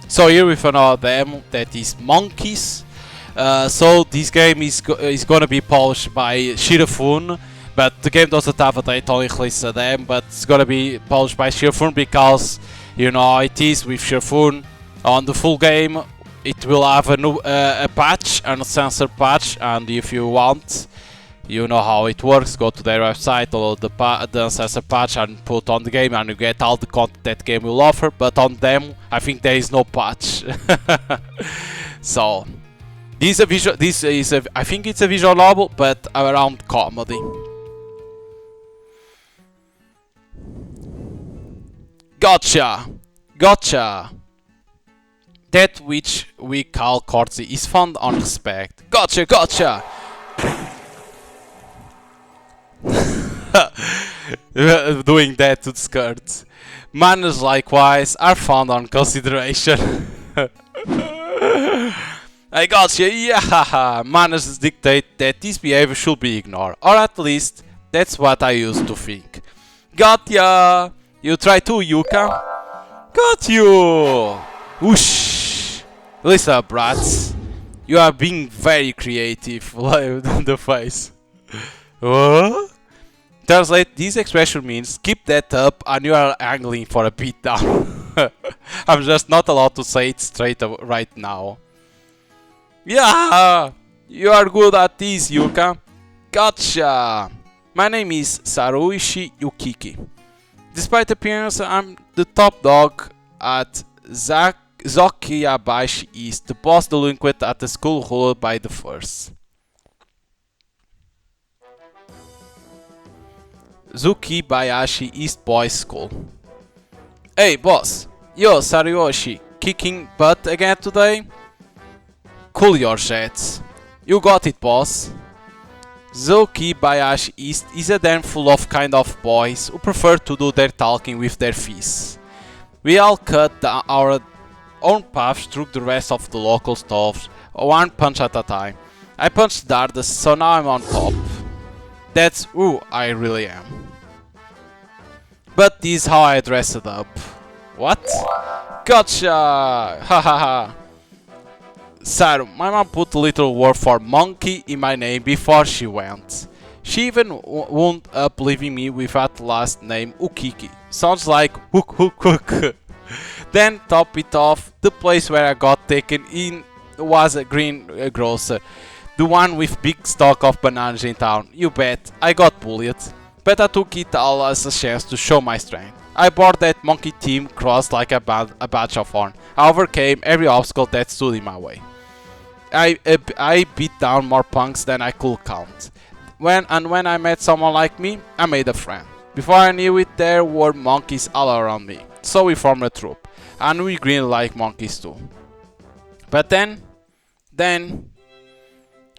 So here we found out demo that is monkeys. So this game is gonna be published by Shirafun, but the game doesn't have a date, only lists a demo, but it's gonna be published by Shirafun because you know how it is with Shirafun. On the full game, it will have a new a patch, and a sensor patch, and if you want, you know how it works. Go to their website, download the sensor patch, and put on the game, and you get all the content that game will offer. But on them, I think there is no patch. So this is a I think it's a visual novel, but around comedy. Gotcha, gotcha. That which we call courtesy is found on respect. Gotcha, gotcha. Doing that to the skirts. Manners likewise are found on consideration. I gotcha, yeah. Manners dictate that this behavior should be ignored, or at least that's what I used to think. Gotcha. You try too, Yuka. Got you. Whoosh. Listen, brats. You are being very creative. Live on the face. What? Translate, this expression means keep that up and you are angling for a beatdown. I'm just not allowed to say it straight right now. Yeah, you are good at this, Yuka. Gotcha. My name is Saruishi Yukiki. Despite appearance, I'm the top dog at Zokiyabashi East, the boss delinquent at the school ruled by the first. Zukibayashi East Boys School. Hey boss, yo Sariyoshi, kicking butt again today? Cool your jets. You got it, boss. Zukibayashi East is a den full of kind of boys who prefer to do their talking with their fists. We all cut our own paths through the rest of the local stores, one punch at a time. I punched the hardest, so now I'm on top. That's who I really am. But this is how I dress it up. What? Gotcha! Hahaha. Saru, my mom put a little word for monkey in my name before she went. She even wound up leaving me with that last name, Ukiki. Sounds like hook hook hook. Then top it off, the place where I got taken in was a green grocer. The one with big stock of bananas in town. You bet, I got bullied. But I took it all as a chance to show my strength. I bore that monkey team cross like a badge of honor. I overcame every obstacle that stood in my way. I beat down more punks than I could count. When I met someone like me, I made a friend. Before I knew it, there were monkeys all around me. So we formed a troop. And we grinned like monkeys too. But then...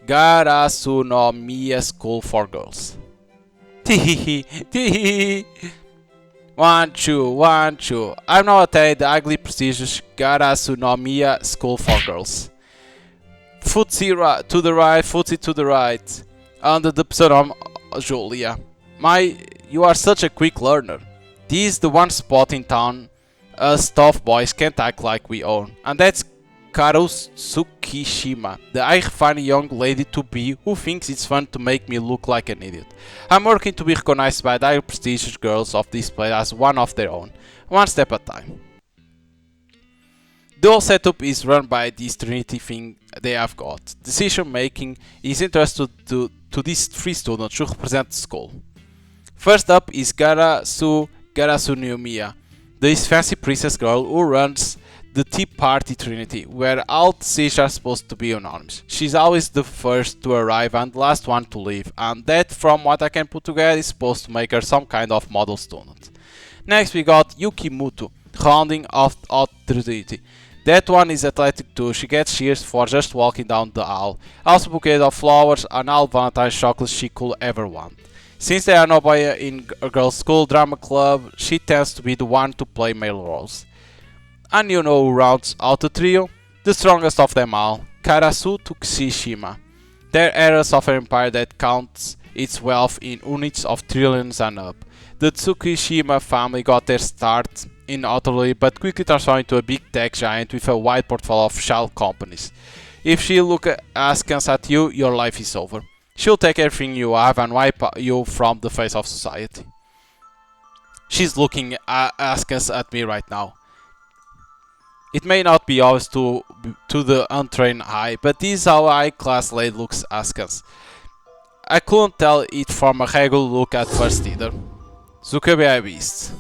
Garasu no Miya School for Girls. Teehee, teehee. 1, 2, 1, 2. I'm now attending the ugly prestigious Garasu no Miya School for Girls. Footsie to the right, footsie to the right. Under the pseudonym Julia. You are such a quick learner. This is the one spot in town us tough boys can't act like we own. And that's Karusukishima, the funny young lady to be who thinks it's fun to make me look like an idiot. I'm working to be recognized by the prestigious girls of this place as one of their own, one step at a time. The whole setup is run by this trinity thing they have got. Decision making is interested to these 3 students who represent the school. First up is Garasu Nomiya, this fancy princess girl who runs the Tea Party Trinity, where all decisions are supposed to be anonymous. She's always the first to arrive and the last one to leave, and that, from what I can put together, is supposed to make her some kind of model student. Next we got Yukimuto, rounding off the Trinity. That one is athletic too, she gets cheers for just walking down the aisle, also bouquet of flowers and all Valentine's chocolates she could ever want. Since there are no boys in a girls' school drama club, she tends to be the one to play male roles. And you know who rounds out the trio? The strongest of them all, Karasu Tsukishima. They're heirs of an empire that counts its wealth in units of trillions and up. The Tsukishima family got their start utterly, but quickly transforms into a big tech giant with a wide portfolio of shell companies. If she looks askance at you, your life is over. She'll take everything you have and wipe you from the face of society. She's looking askance at me right now. It may not be obvious to the untrained eye, but this is how a high-class lady looks askance. I couldn't tell it from a regular look at first either. Zuckerberg beast.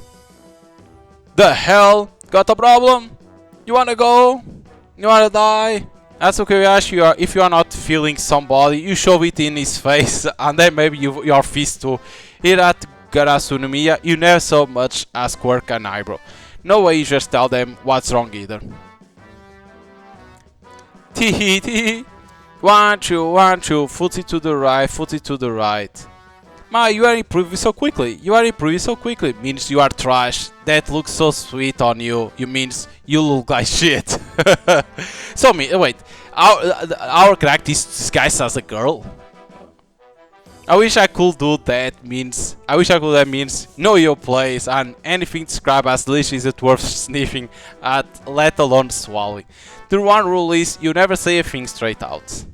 The hell? Got a problem? You wanna go? You wanna die? That's Zuckerberg, if you are not feeling somebody, you shove it in his face and then maybe your fist too. Here at Garasunomiya, you never so much as quirk an eyebrow. No way you just tell them what's wrong either. Tee tee. 1, 2, 1, 2, footsie to the right, footsie to the right. Ma, you are improving so quickly. You are improving so quickly. Means you are trash. That looks so sweet on you. You means you look like shit. So wait. Our character is disguised as a girl. I wish I could do that. Means I wish I could. That means know your place and anything described as delicious isn't worth sniffing at, let alone swallowing. The one rule is you never say a thing straight out.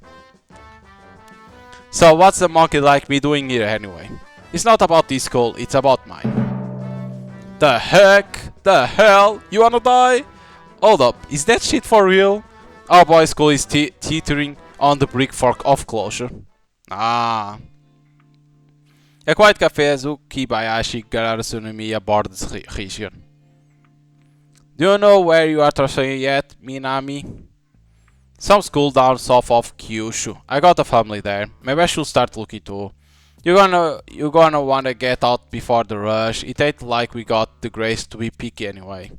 So what's the monkey like me doing here anyway? It's not about this school, it's about mine. The heck? The hell? You wanna die? Hold up, is that shit for real? Our boys' school is teetering on the brick fork of closure. Ah. A quiet cafe as Ukibayashi Garasunomiya aboard this region. Do you know where you are traveling yet, Minami? Some school down south of Kyushu. I got a family there. Maybe I should start looking too. You're gonna wanna get out before the rush. It ain't like we got the grace to be picky anyway.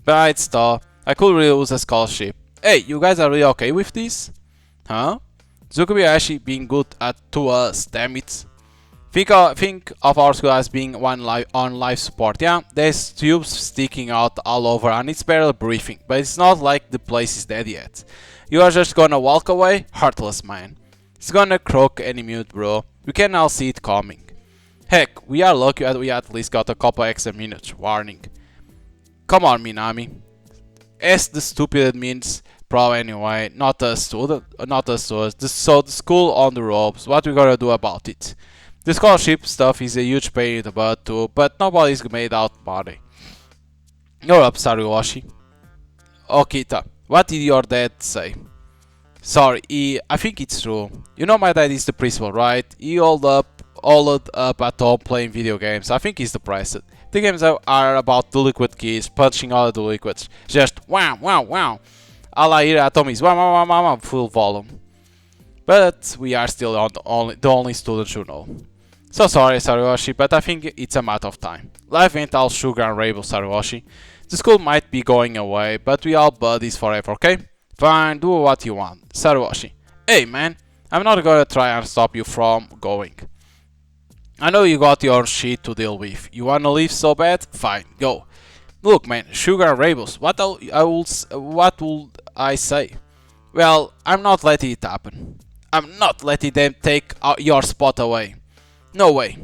Besides though, I could really use a scholarship. Hey, you guys are really okay with this? Huh? Zukubayashi being good to us, damn it. Think of our school as being on life support, yeah? There's tubes sticking out all over and it's barely breathing, but it's not like the place is dead yet. You are just gonna walk away? Heartless man. It's gonna croak any minute, bro. We can all see it coming. Heck, we are lucky that we at least got a couple extra minutes. Warning. Come on, Minami. S the stupid means pro anyway, not us student, not us students. So the school on the ropes. What we gonna do about it? The scholarship stuff is a huge pain in the butt too, but nobody's made out money. You're up, Sariwashi. Okita, what did your dad say? Sorry, I think it's true. You know my dad is the principal, right? He holed up at home playing video games. I think he's depressed. The games are about the liquid kids punching all the liquids. Just wow, wow, wow. All I hear at home is wow, wow, wow, wow, full volume. But we are still the only students who know. So sorry, Sariwashi, but I think it's a matter of time. Life ain't all sugar and rainbows, Sariwashi. The school might be going away, but we all buddies forever, okay? Fine, do what you want. Sariwashi. Hey man, I'm not gonna try and stop you from going. I know you got your shit to deal with. You wanna leave so bad? Fine, go. Look man, sugar and rainbows, what would I say? Well, I'm not letting it happen. I'm not letting them take your spot away. No way.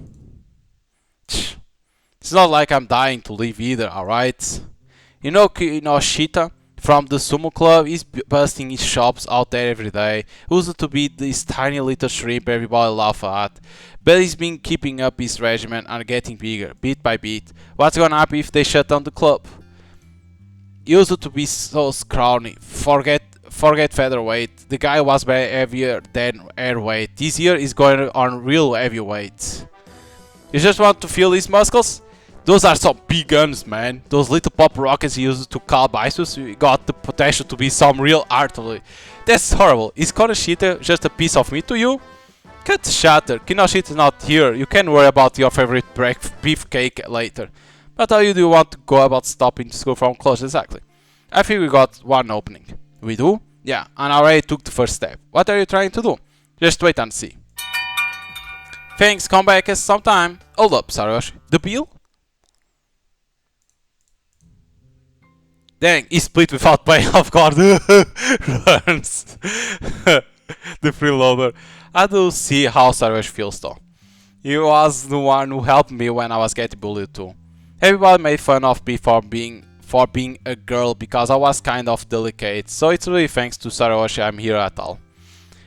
It's not like I'm dying to leave either, alright? You know Kinoshita from the sumo club is busting his shops out there every day. Used to be this tiny little shrimp everybody laugh at. But he's been keeping up his regimen and getting bigger, bit by bit. What's gonna happen if they shut down the club? Used to be so scrawny. Forget featherweight. The guy was way heavier than airweight. This year is going on real heavyweight. You just want to feel his muscles? Those are some big guns, man. Those little pop rockets he used to call biceps got the potential to be some real artillery. That's horrible. Is Kinoshita just a piece of meat to you? Cut the shatter. Kinoshita is not here. You can worry about your favorite beefcake later. But how do you want to go about stopping school from close exactly? I think we got one opening. We do? Yeah, and I already took the first step. What are you trying to do? Just wait and see. Thanks, come back at some time. Hold up, Sariwashi. The bill? Dang, he split without paying, of course. Runs. The freeloader. I do see how Sariwashi feels though. He was the one who helped me when I was getting bullied too. Everybody made fun of me for being for being a girl because I was kind of delicate, so it's really thanks to Sarayoshi I'm here at all.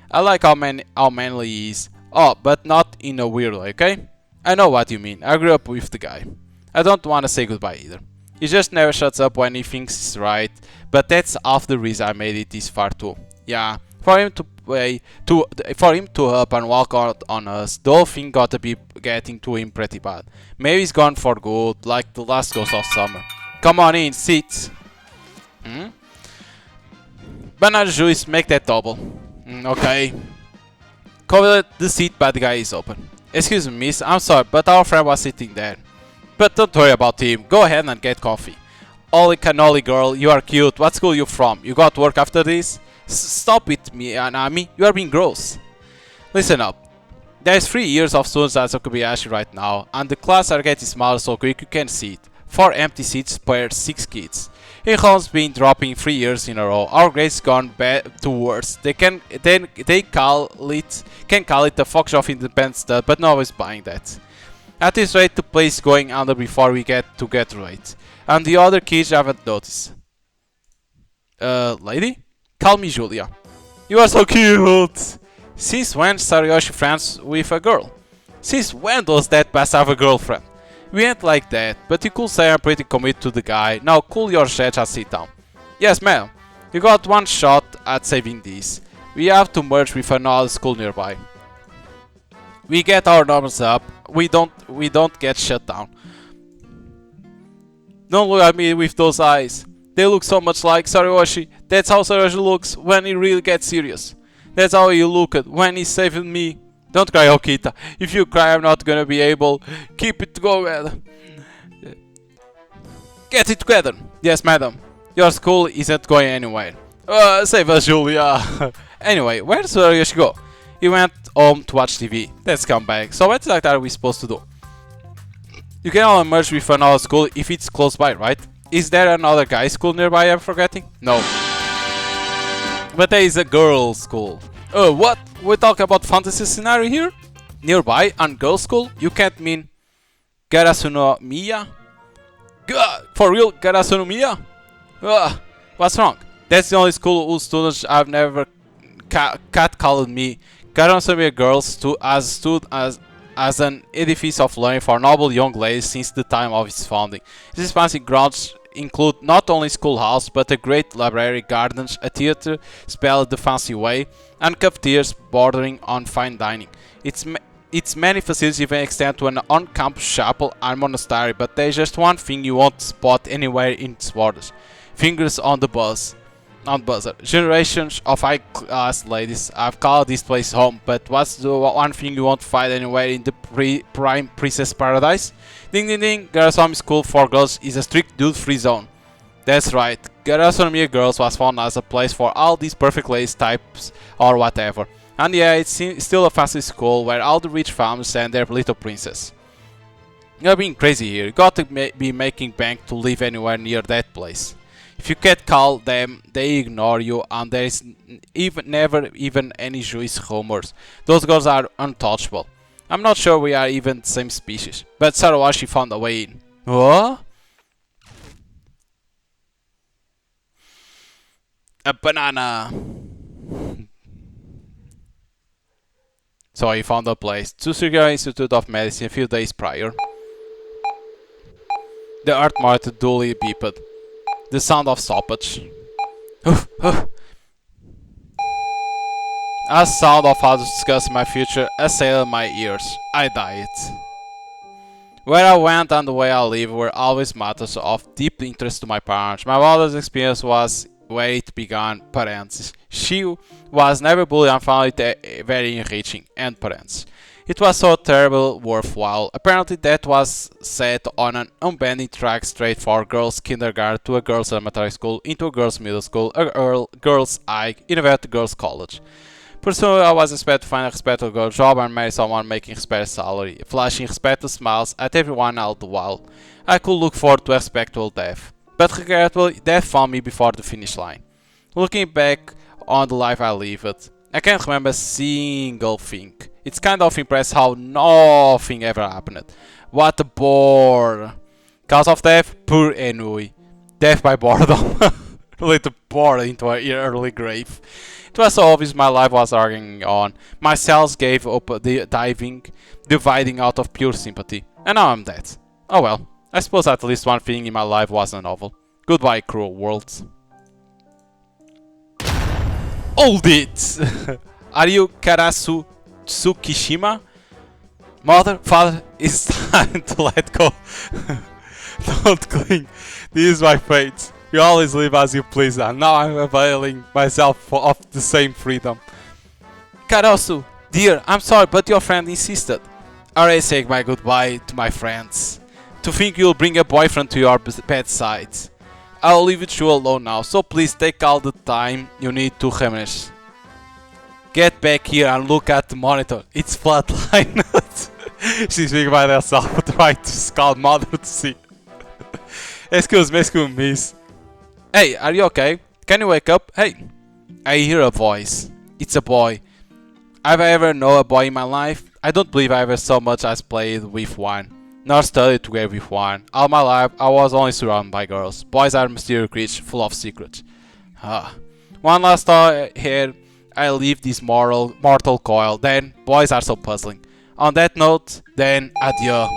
I like how manly he is. Oh, but not in a weird way, okay? I know what you mean. I grew up with the guy. I don't want to say goodbye either. He just never shuts up when he thinks he's right, but that's half the reason I made it this far too. Yeah, for him to up and walk out on us, the whole thing gotta be getting to him pretty bad. Maybe he's gone for good, like the last ghost of summer. Come on in, sit. Banana juice, make that double. Okay. Cover the seat, but the guy is open. Excuse me, miss, I'm sorry, but our friend was sitting there. But don't worry about him, go ahead and get coffee. Holy cannoli girl, you are cute, what school you from? You got work after this? Stop it, Anami, you are being gross. Listen up. There's 3 years of students at Sokobayashi right now, and the class are getting smaller so quick you can see it. 4 empty seats per 6 kids. Income's been dropping 3 years in a row. Our grades gone bad to worse. They can call it a fox of independent stuff, but no one is buying that. At this rate, the place is going under before we get right. And the other kids haven't noticed. Lady? Call me Julia. You are so cute! Since when Sarayoshi friends with a girl? Since when does that pass have a girlfriend? We ain't like that, but you could say I'm pretty committed to the guy. Now cool your jets and sit down. Yes, ma'am. You got one shot at saving this. We have to merge with another school nearby. We get our numbers up. We don't get shut down. Don't look at me with those eyes. They look so much like Sarayoshi. That's how Sarayoshi looks when he really gets serious. That's how he looked when he saved me. Don't cry, Okita. If you cry, I'm not gonna be able. Keep it together. Get it together. Yes, madam. Your school isn't going anywhere. Save us, Julia. Anyway, where does Sarayoshi go? He went home to watch TV. Let's come back. So what exactly are we supposed to do? You can only merge with another school if it's close by, right? Is there another guy's school nearby I'm forgetting? No. But there is a girls' school. What? We talk about fantasy scenario here? Nearby and girls' school? You can't mean Garasunomiya? For real, Garasunomiya? What's wrong? That's the only school whose students I've never cat-called me. Garasunomiya Girls has stood as an edifice of learning for noble young ladies since the time of its founding. Its expansive grounds include not only schoolhouse but a great library, gardens, a theatre spelled the fancy way, and cafeterias bordering on fine dining. Its many facilities even extend to an on-campus chapel and monastery, but there's just one thing you won't spot anywhere in its borders. Fingers on the buzzer. Generations of high-class ladies have called this place home, but what's the one thing you won't find anywhere in the prime princess paradise? Ding ding ding, Garasami School for Girls is a strict dude-free zone. That's right, Garasami Girls was found as a place for all these perfect ladies types or whatever. And yeah, it's still a fancy school where all the rich families send their little princess. You're being crazy here, you gotta be making bank to live anywhere near that place. If you can't call them, they ignore you, and there is never even any Jewish rumors. Those girls are untouchable. I'm not sure we are even the same species, but Sarayoshi found a way in. What? A banana. So he found a place. Tsusuga Institute of Medicine a few days prior. The earth monitor duly beeped. The sound of stoppage. A sound of how to discuss my future assailed my ears. I died. Where I went and the way I live were always matters of deep interest to my parents. My mother's experience was where it began, parentheses. She was never bullied and found it very enriching, end parentheses. It was so terrible worthwhile. Apparently that was set on an unbending track straight for girls' kindergarten to a girls' elementary school, into a girls' middle school, a girls' high, innovative girls' college. Personally, I was expected to find a respectable girl job and marry someone making respectable salary, flashing respectful smiles at everyone all the while. I could look forward to a respectable death. But regrettably, death found me before the finish line. Looking back on the life I lived, I can't remember a single thing. It's kind of impressive how nothing ever happened. What a bore. Cause of death? Poor Enui. Death by boredom. Little bored into an early grave. It was so obvious my life was arguing on. My cells gave up the dividing out of pure sympathy. And now I'm dead. Oh well, I suppose at least one thing in my life wasn't novel. Goodbye, cruel world. Hold it! Are you Karasu Tsukishima? Mother, father, it's time to let go. Don't cling. This is my fate. You always live as you please, and now I'm availing myself of the same freedom. Karasu, dear, I'm sorry, but your friend insisted. Already saying my goodbye to my friends. To think you'll bring a boyfriend to your bedside. I'll leave you alone now, so please take all the time you need to reminisce. Get back here and look at the monitor. It's flatline. She's being by herself, trying to scout mother to see. Excuse me, miss. Hey, are you okay? Can you wake up? Hey. I hear a voice. It's a boy. Have I ever known a boy in my life? I don't believe I ever so much as played with one, nor studied together with one. All my life I was only surrounded by girls. Boys are mysterious creatures full of secrets. One last thought here. I leave this mortal coil. Then, boys are so puzzling. On that note, then adieu.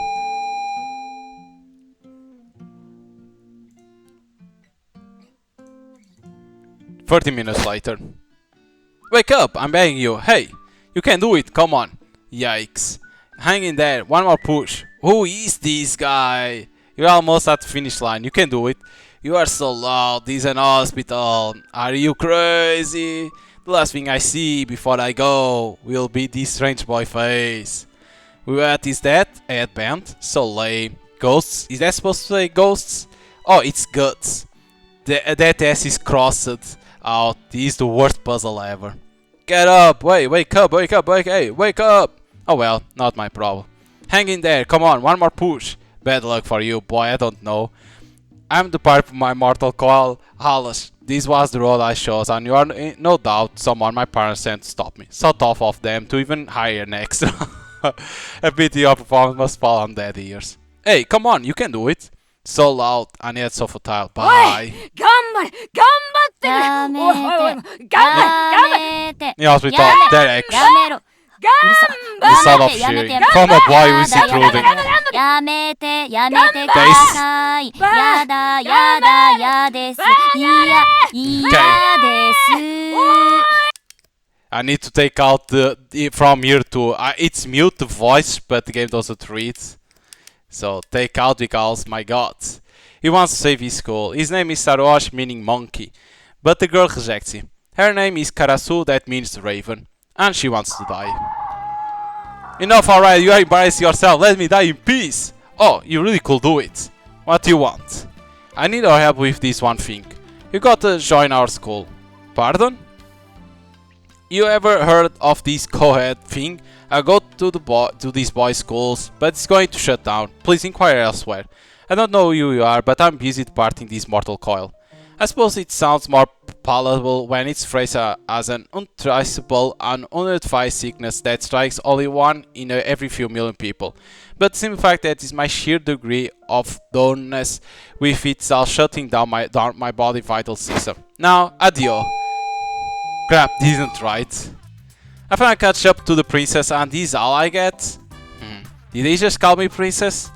"30 minutes later. Wake up, I'm begging you. Hey, you can do it, come on. Yikes. Hang in there, one more push. Who is this guy? You're almost at the finish line, you can do it. You are so loud, this is an hospital. Are you crazy? The last thing I see before I go will be this strange boy face. What is that? Headband? So lame. Ghosts? Is that supposed to say ghosts? Oh, it's guts. That S is crossed out. This is the worst puzzle ever. Get up! Wake up! Hey, wake up! Oh well, not my problem. Hang in there, come on, one more push. Bad luck for you, boy, I don't know. I'm the part of my mortal coil, Hollis. This was the road I chose, and you are no doubt someone my parents sent to stop me. So tough of them to even hire an extra. A pity your performance must fall on dead ears. Hey, come on, you can do it. So loud and yet so futile. Bye. In hospital, their ex. The sound of cheering from a boy who is intruding. I need to take out from here to it's mute the voice, but the game doesn't read. So take out because my god. He wants to save his school. His name is Sarosh, meaning monkey. But the girl rejects him. Her name is Karasu, that means raven. And she wants to die. Enough, alright, you are embarrassing yourself. Let me die in peace. Oh, you really could do it. What do you want? I need your help with this one thing. You gotta join our school. Pardon? You ever heard of this co-ed thing? I go to these boys' schools, but it's going to shut down. Please inquire elsewhere. I don't know who you are, but I'm busy departing this mortal coil. I suppose it sounds more palatable when it's phrased as an untraceable and unadvised sickness that strikes only one in every few million people. But the simple fact that is my sheer degree of doneness with it all shutting down my body vital system. Now, adieu. Crap, this isn't right. I finally catch up to the princess and this is all I get? Did they just call me princess?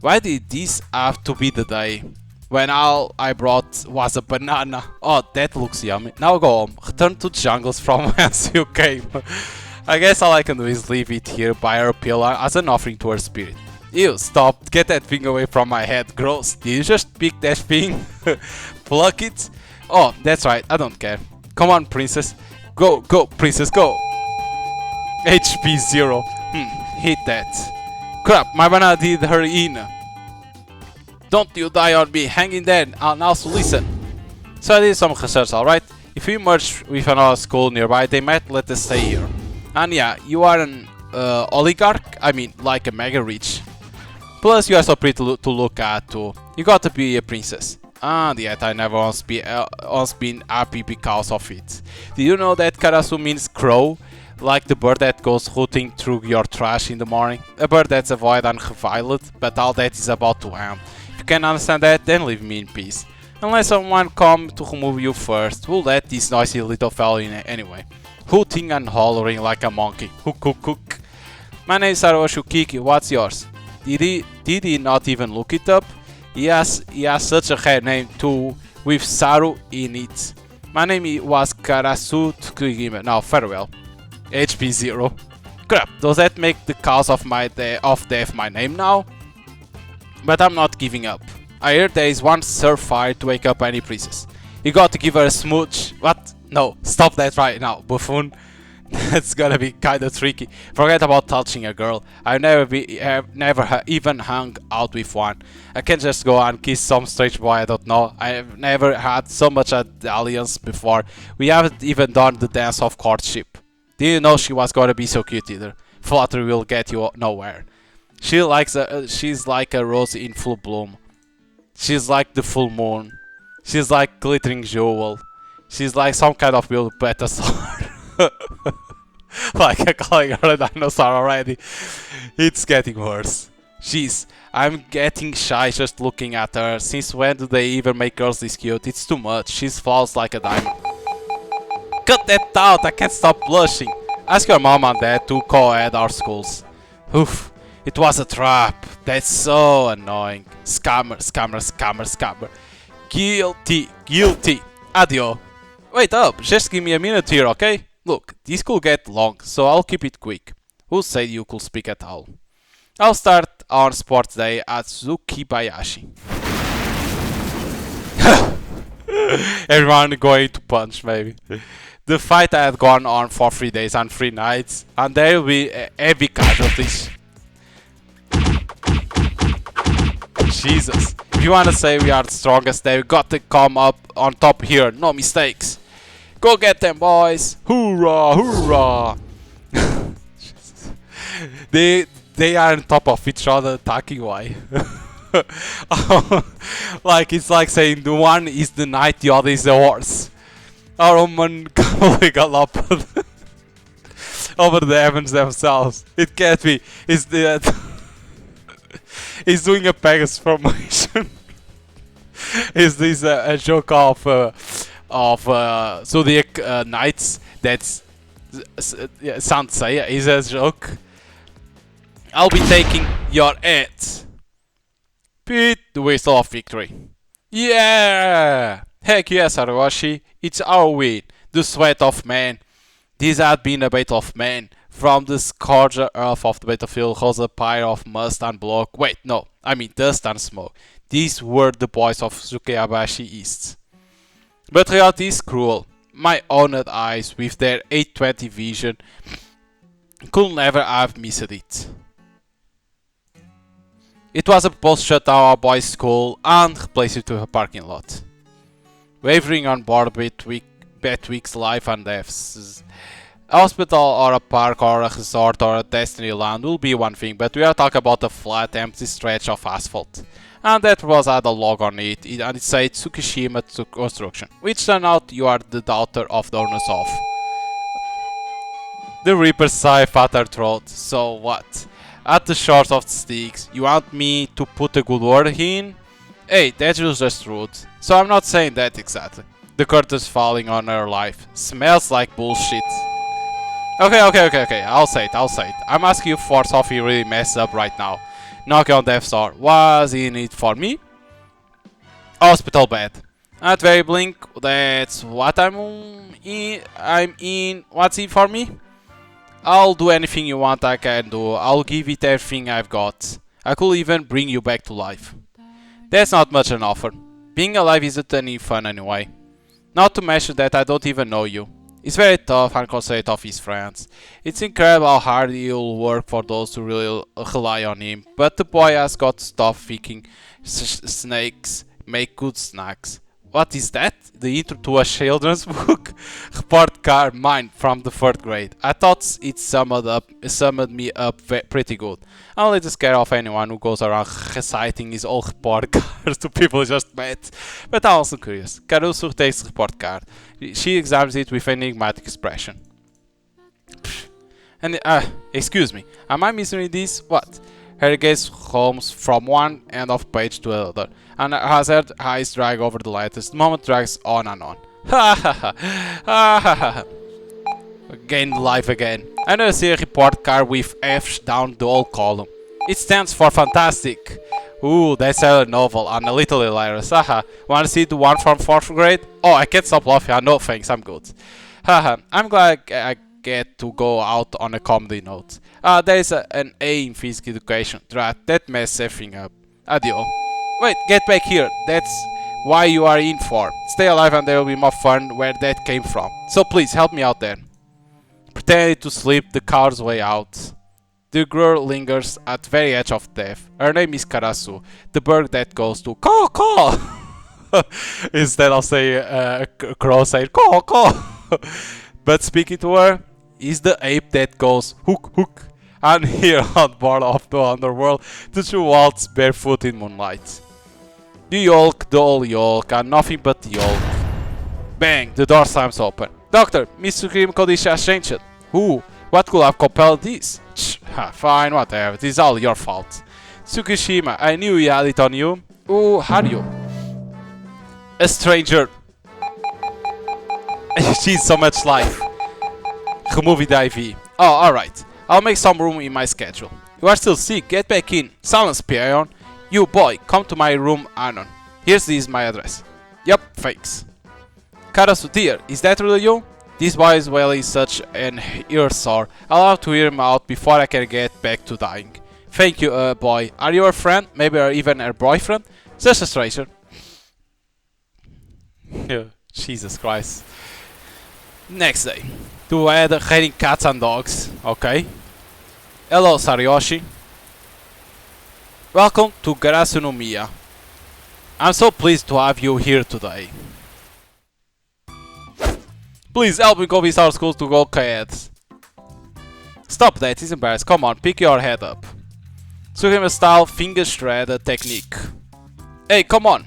Why did this have to be the day? When all I brought was a banana. Oh, that looks yummy. Now go home. Return to the jungles from whence you came. I guess all I can do is leave it here by her pillar as an offering to her spirit. Ew, stop. Get that thing away from my head. Gross. Did you just pick that thing? Pluck it? Oh, that's right. I don't care. Come on, princess. Go, princess, go. HP 0. Hit that. Crap, my banana did her in. Don't you die on me, hang in there and also listen. So I did some research, alright? If we merge with another school nearby, they might let us stay here. And yeah, you are an oligarch, I mean like a mega rich. Plus you are so pretty to look at too. You gotta be a princess. And yet I never once been happy because of it. Did you know that Karasu means crow? Like the bird that goes hooting through your trash in the morning. A bird that's avoided and reviled, but all that is about to end. If you can understand that, then leave me in peace. Unless someone come to remove you first, we'll let this noisy little fellow in anyway. Hooting and hollering like a monkey. Hook hook hook. My name is Saroshu Kiki, what's yours? Did he not even look it up? He has such a rare name too, with Saru in it. My name was Karasu Tsukigime. Now farewell. HP 0. Crap, does that make the cause of my death my name now? But I'm not giving up. I heard there is one surefire to wake up any princess. You got to give her a smooch. What? No, stop that right now, buffoon. That's gonna be kinda tricky. Forget about touching a girl. I've never even hung out with one. I can just go and kiss some strange boy I don't know. I've never had so much alliance before. We haven't even done the dance of courtship. Didn't know she was gonna be so cute either. Flattery will get you nowhere. She's like a rose in full bloom. She's like the full moon. She's like glittering jewel. She's like some kind of build sword. Like I calling her a dinosaur already. It's getting worse. Jeez, I'm getting shy just looking at her. Since when do they even make girls this cute? It's too much. She's false like a diamond. Cut that out, I can't stop blushing. Ask your mom and dad to co-ed our schools. Oof, it was a trap. That's so annoying. Scammer, scammer, scammer, scammer. Guilty, guilty. Adio. Wait up, just give me a minute here, okay? Look, this could get long, so I'll keep it quick. Who said you could speak at all? I'll start on sports day at Tsukibayashi. Everyone going to punch, maybe. The fight had gone on for 3 days and 3 nights, and there will be heavy casualties. Jesus. If you wanna say we are the strongest, they got to come up on top here, no mistakes. Go get them, boys! Hoorah, hoorah! they are on top of each other attacking, why? Like it's like saying the one is the knight, the other is the horse. Our Roman gallop over the heavens themselves. It can't be. It's the he's doing a Pegasus formation. Is this a joke of Zodiac Knights? That's Sansei is a joke. I'll be taking your head. Beat the whistle of victory. Yeah! Heck yes, Arawashi. It's our win. The sweat of man. This had been a battle of men. From the scourge earth of the battlefield rose a pyre of must and blood. Wait, no, I mean dust and smoke. These were the boys of Tsukibayashi East. But reality is cruel. My honoured eyes, with their 820 vision, could never have missed it. It was supposed to shut down our boys' school and replace it with a parking lot. Wavering on board Betwixt life and death. A hospital or a park or a resort or a destiny land will be one thing, but we are talking about a flat, empty stretch of asphalt. And that was had a log on it, and it said Tsukishima Construction, which turned out you are the daughter of the owners of. The Reaper sighed at her throat. So what? At the short of the sticks, you want me to put a good word in? Hey, that was just rude. So I'm not saying that exactly. The curtains falling on her life. Smells like bullshit. Okay, I'll say it. I'm asking you for something you really messed up right now. Knocking on death's door. Was in it for me? Hospital bed. At very blink, that's what I'm in. What's in for me? I'll do anything you want I can do. I'll give it everything I've got. I could even bring you back to life. That's not much an offer. Being alive isn't any fun anyway. Not to mention that I don't even know you. It's very tough and considerate of his friends. It's incredible how hard he'll work for those who really rely on him. But the boy has got to stop thinking snakes make good snacks. What is that? The intro to a children's book? Report card mine from the 3rd grade. I thought it summed me up pretty good. I'm a little scared of anyone who goes around reciting his old report cards to people just met. But I'm also curious. Caruso takes the report card. She examines it with an enigmatic expression. And excuse me, am I misreading this? What? Her gaze roams from one end of page to another. and as her eyes drag over the letters, the moment drags on and on. Ha ha ha. Ha ha ha. Gained life again. I now see a report card with F's down the whole column. It stands for fantastic. Ooh, that's a novel and a little hilarious. Haha. Wanna see the one from 4th grade? Oh, I can't stop laughing. No thanks, I'm good. Haha. I'm glad I get to go out on a comedy note. There's an A in physical education. Drat, that messes everything up. Adio. Wait, get back here. That's why you are in for. Stay alive and there will be more fun where that came from. So please, help me out there. Pretending to sleep the coward's way out. The girl lingers at the very edge of death. Her name is Karasu, the bird that goes to caw caw. Instead I'll say a crow saying caw caw. But speaking to her is the ape that goes hook hook. And here on board of the underworld, the two waltz barefoot in moonlight. The yolk, the old yolk, and nothing but the yolk. Bang, the door slams open. Doctor, Mr. Cream condition has changed. Who? What could have compelled this? Fine, whatever. It is all your fault. Tsukishima, I knew he had it on you. Who are you? A stranger. She's so much life. Remove the IV. Oh, alright. I'll make some room in my schedule. You are still sick. Get back in. Silence, peon. You boy, come to my room, Anon. Here's my address. Yup, thanks. Karasu, dear, is that really you? This boy is well is such an ear-sore. I'll have to hear him out before I can get back to dying. Thank you, boy. Are you her friend? Maybe even her boyfriend? Just a stranger. Jesus Christ. Next day. To add raining cats and dogs. Okay. Hello, Sariyoshi. Welcome to Garasu no Miya. I'm so pleased to have you here today. Please help me convince our schools to go ahead. Stop that, it's embarrassing. Come on, pick your head up. Tsukima style finger shredder technique. Hey, come on.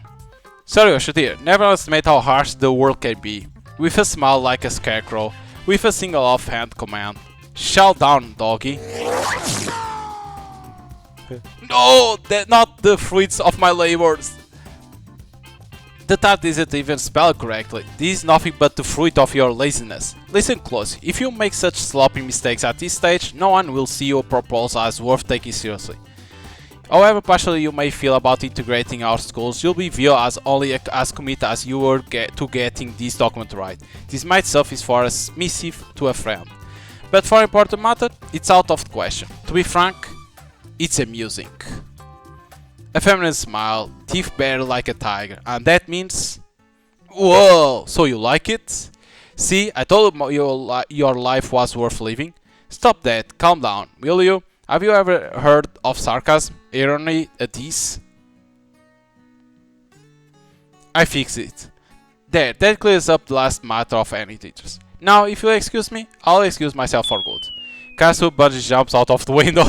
Sorry, dear. Never underestimate how harsh the world can be. With a smile like a scarecrow. With a single offhand command. Shout down, doggy. No, that's not the fruits of my labors. The tart isn't even spelled correctly. This is nothing but the fruit of your laziness. Listen close, if you make such sloppy mistakes at this stage, no one will see your proposal as worth taking seriously. However passionate you may feel about integrating our schools, you'll be viewed as only as committed as you were to getting this document right. This might suffice for a missive to a friend. But for important matter, it's out of the question. To be frank, it's amusing. A feminine smile, teeth bare like a tiger, and that means... Whoa, so you like it? See, I told you your life was worth living. Stop that, calm down, will you? Have you ever heard of sarcasm, irony, a tease? I fixed it. There, that clears up the last matter of any teachers. Now, if you'll excuse me, I'll excuse myself for good. Kasu bungee jumps out of the window.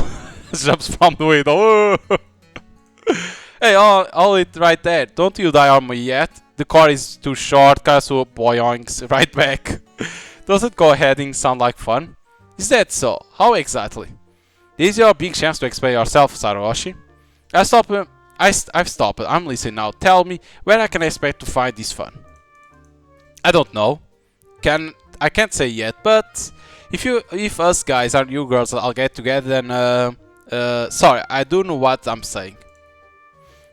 Jumps from the window. Hey, all it right there. Don't you die on me yet. The car is too short. Kasu boyoinks right back. Doesn't go heading sound like fun? Is that so? How exactly? This is your big chance to explain yourself, Sariyoshi. I've stopped. I'm listening now. Tell me, where I can expect to find this fun? I don't know. I can't say yet, but if us guys and you girls all get together, then sorry, I do know what I'm saying.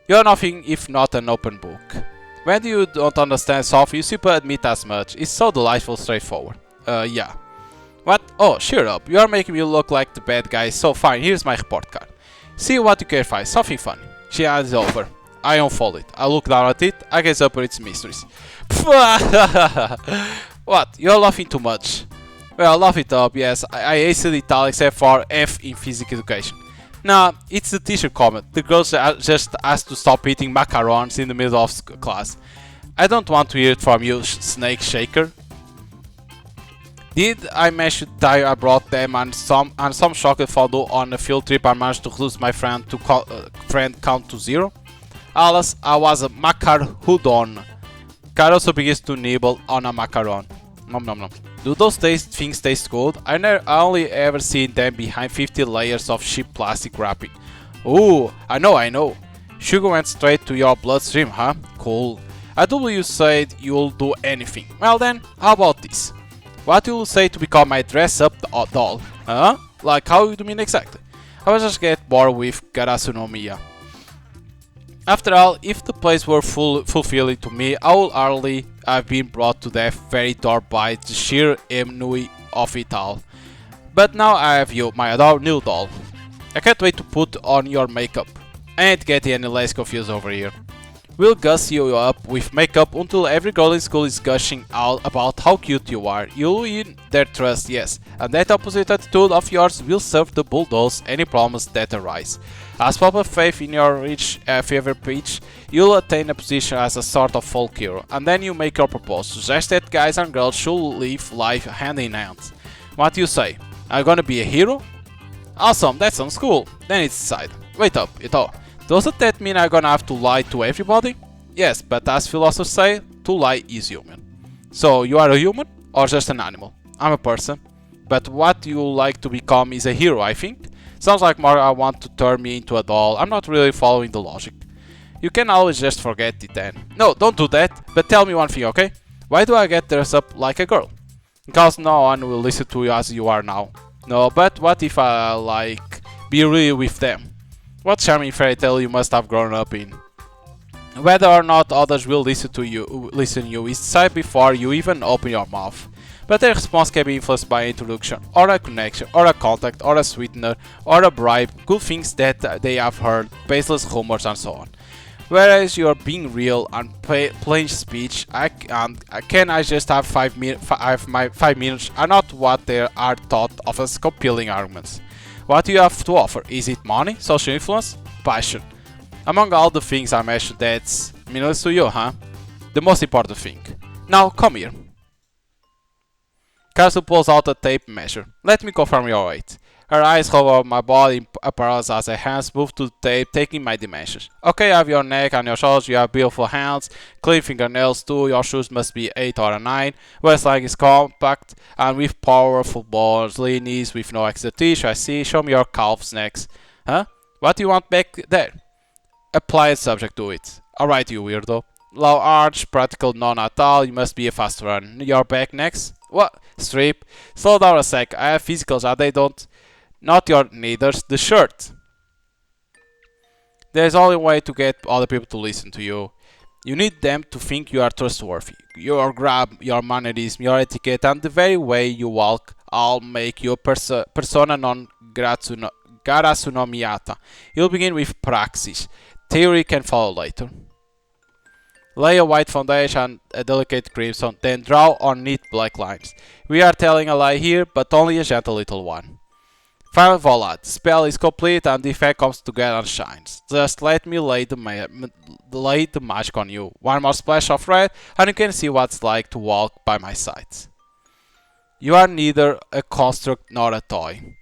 You're nothing if not an open book. When you don't understand stuff, you simply admit as much. It's so delightful, straightforward. Yeah. What? Oh, cheer up. You are making me look like the bad guy, so fine, here's my report card. See what you can find, something funny. She hands it over. I unfold it. I look down at it. I gaze up at its mysteries. What? You're laughing too much. Well, laugh it up, yes. I aced italics except for F in physical education. Nah, it's the teacher comment. The girls just asked to stop eating macarons in the middle of class. I don't want to hear it from you, snake shaker. Did I mention that I brought them and some chocolate fondue on a field trip and managed to lose my friend count to 0? Alas, I was a macarudon. Car also begins to nibble on a macaron. Nom nom nom. Do those things taste good? I only ever seen them behind 50 layers of cheap plastic wrapping. Ooh, I know. Sugar went straight to your bloodstream, huh? Cool. I do believe you said you'll do anything. Well then, how about this? What will you say to become my dress-up doll? Huh? Like how you mean exactly? I was just get bored with Garasunomiya. After all, if the place were fulfilling to me, I would hardly have been brought to death very door by the sheer ennui of it all. But now I have you, my adorable new doll. I can't wait to put on your makeup. I ain't getting any less confused over here. We'll gush you up with makeup until every girl in school is gushing out about how cute you are. You'll win their trust, yes, and that opposite attitude of yours will serve to bulldoze any problems that arise. As proper faith in your rich favorite peach, you'll attain a position as a sort of folk hero, and then you make your proposal. Suggest that guys and girls should live life hand in hand. What do you say? Are you gonna be a hero? Awesome, that sounds cool. Then it's decided. Wait up, doesn't that mean I'm gonna have to lie to everybody? Yes, but as philosophers say, to lie is human. So, you are a human or just an animal? I'm a person. But what you like to become is a hero, I think. Sounds like more I want to turn me into a doll. I'm not really following the logic. You can always just forget it then. No, don't do that, but tell me one thing, okay? Why do I get dressed up like a girl? Because no one will listen to you as you are now. No, but what if I, be really with them? What charming fairy tale you must have grown up in. Whether or not others will listen to you is decided before you even open your mouth. But their response can be influenced by an introduction, or a connection, or a contact, or a sweetener, or a bribe, good things that they have heard, baseless rumors and so on. Whereas you're being real and plain speech, can I just have 5 minutes are not what they are thought of as compelling arguments. What do you have to offer? Is it money, social influence, passion? Among all the things I mentioned, that's meaningless to you, huh? The most important thing. Now, come here. Castle pulls out a tape measure. Let me confirm your weight. Her eyes hover over my body apparatus as her hands move to the tape, taking my dimensions. Okay, I have your neck and your shoulders, you have beautiful hands, clean fingernails too, your shoes must be 8 or a 9, waistline is compact, and with powerful bones, lean knees with no extra tissue, I see, show me your calves next. Huh? What do you want back there? Apply a subject to it. Alright, you weirdo. Low arch, practical none at all, you must be a fast run. Your back next? What? Strip? Slow down a sec, I have physicals and they don't. Not your neithers, the shirt. There's only one way to get other people to listen to you. You need them to think you are trustworthy. Your grab, your mannerism, your etiquette, and the very way you walk all make you persona non grata. You'll begin with praxis. Theory can follow later. Lay a white foundation and a delicate crimson, then draw on neat black lines. We are telling a lie here, but only a gentle little one. Finally, voila, the spell is complete and the effect comes together and shines. Just let me lay the magic on you. One more splash of red and you can see what it's like to walk by my side. You are neither a construct nor a toy.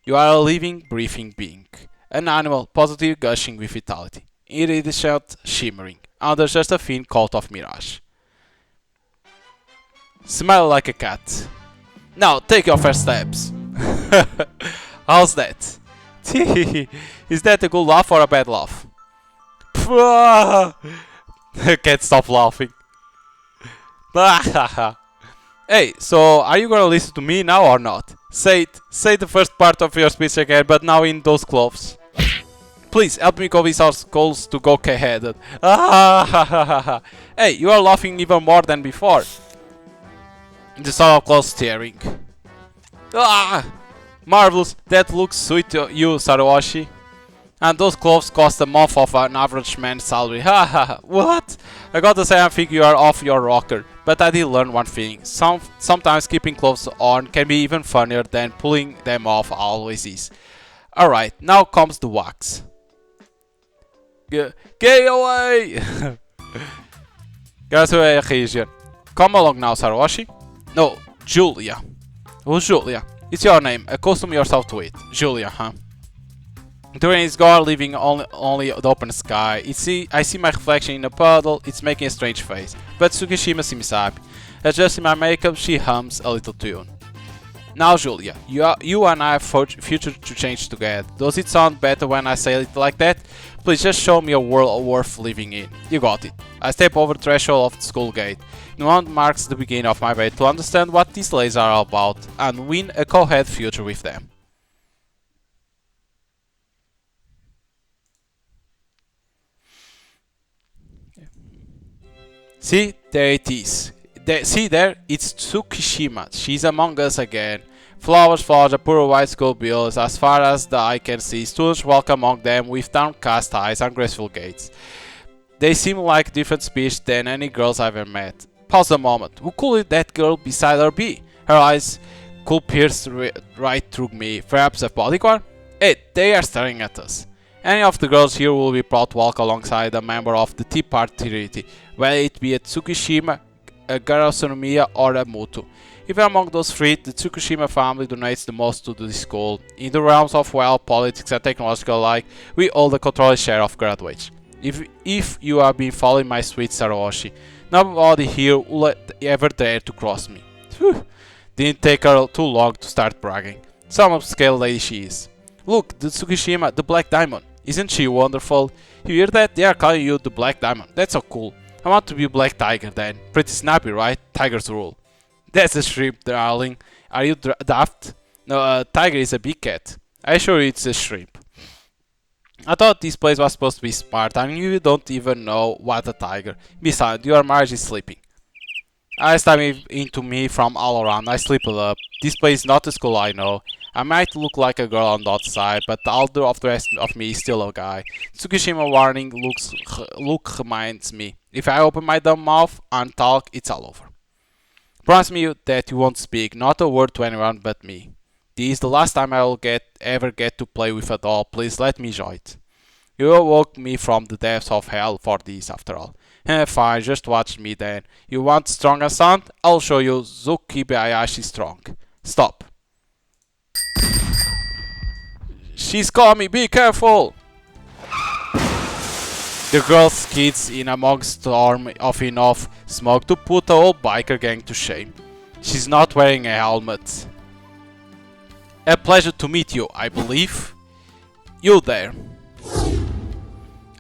You are a living, breathing being. An animal, positive, gushing with vitality. Iridescent, shimmering, under just a thin coat of mirage. Smell like a cat. Now, take your first steps. How's that? Is that a good laugh or a bad laugh? Can't stop laughing. Hey, so are you gonna listen to me now or not? Say it. Say the first part of your speech again, but now in those clothes. Please help me convince our skulls to go K-headed. Hey, you are laughing even more than before. The sound of close staring. Marvelous, that looks sweet to you, Sarawashi. And those clothes cost a month of an average man's salary. Haha, what? I gotta say I think you are off your rocker. But I did learn one thing. Sometimes keeping clothes on can be even funnier than pulling them off always is. Alright, now comes the wax. Get away! Get away, region. Come along now, Sarawashi. No, Julia. Who's Julia? It's your name. Accustom yourself to it. Julia, huh? The rain is gone, leaving only the open sky. I see my reflection in a puddle. It's making a strange face. But Tsukishima seems happy. Adjusting my makeup, she hums a little tune. Now, Julia, you and I have future to change together. Does it sound better when I say it like that? Please just show me a world worth living in. You got it. I step over the threshold of the school gate. The moment marks the beginning of my way to understand what these lasers are all about and win a co-ed future with them. See, there it is. See there, it's Tsukishima. She's among us again. Flowers, flowers, a poor white school bills. As far as the eye can see, students walk among them with downcast eyes and graceful gaits. They seem like different species than any girls I've ever met. Pause a moment. Who could that girl beside her be? Her eyes could pierce right through me. Perhaps a bodyguard? Hey, they are staring at us. Any of the girls here will be proud to walk alongside a member of the Tea Party, whether it be a Tsukishima, a Garasonomiya, or a Mutu. Even among those three, the Tsukushima family donates the most to the school. In the realms of wealth, politics, and technological alike, we hold a controlling share of graduates. If you have been following my sweet Saraoshi, nobody here will ever dare to cross me. Whew. Didn't take her too long to start bragging. Some upscale lady she is. Look, the Tsukishima, the Black Diamond. Isn't she wonderful? You hear that? They are calling you the Black Diamond. That's so cool. I want to be Black Tiger then. Pretty snappy, right? Tigers rule. That's a shrimp, darling. Are you daft? No, a tiger is a big cat. I assure you it's a shrimp. I thought this place was supposed to be smart and you don't even know what a tiger. Besides, your marriage is sleeping. Eyes time into me from all around. I slip it up. This place is not a school I know. I might look like a girl on the outside, but all of the rest of me is still a guy. Tsukishima warning look reminds me. If I open my dumb mouth and talk, it's all over. Promise me that you won't speak, not a word to anyone but me. This is the last time I will ever get to play with a doll. Please let me enjoy it. You awoke me from the depths of hell for this, after all. Fine, just watch me then. You want strong and sound? I'll show you Zuki Bayashi strong. Stop. She's got me, be careful! The girl skids in amongst a storm of enough smoke to put the whole biker gang to shame. She's not wearing a helmet. A pleasure to meet you, I believe. You there.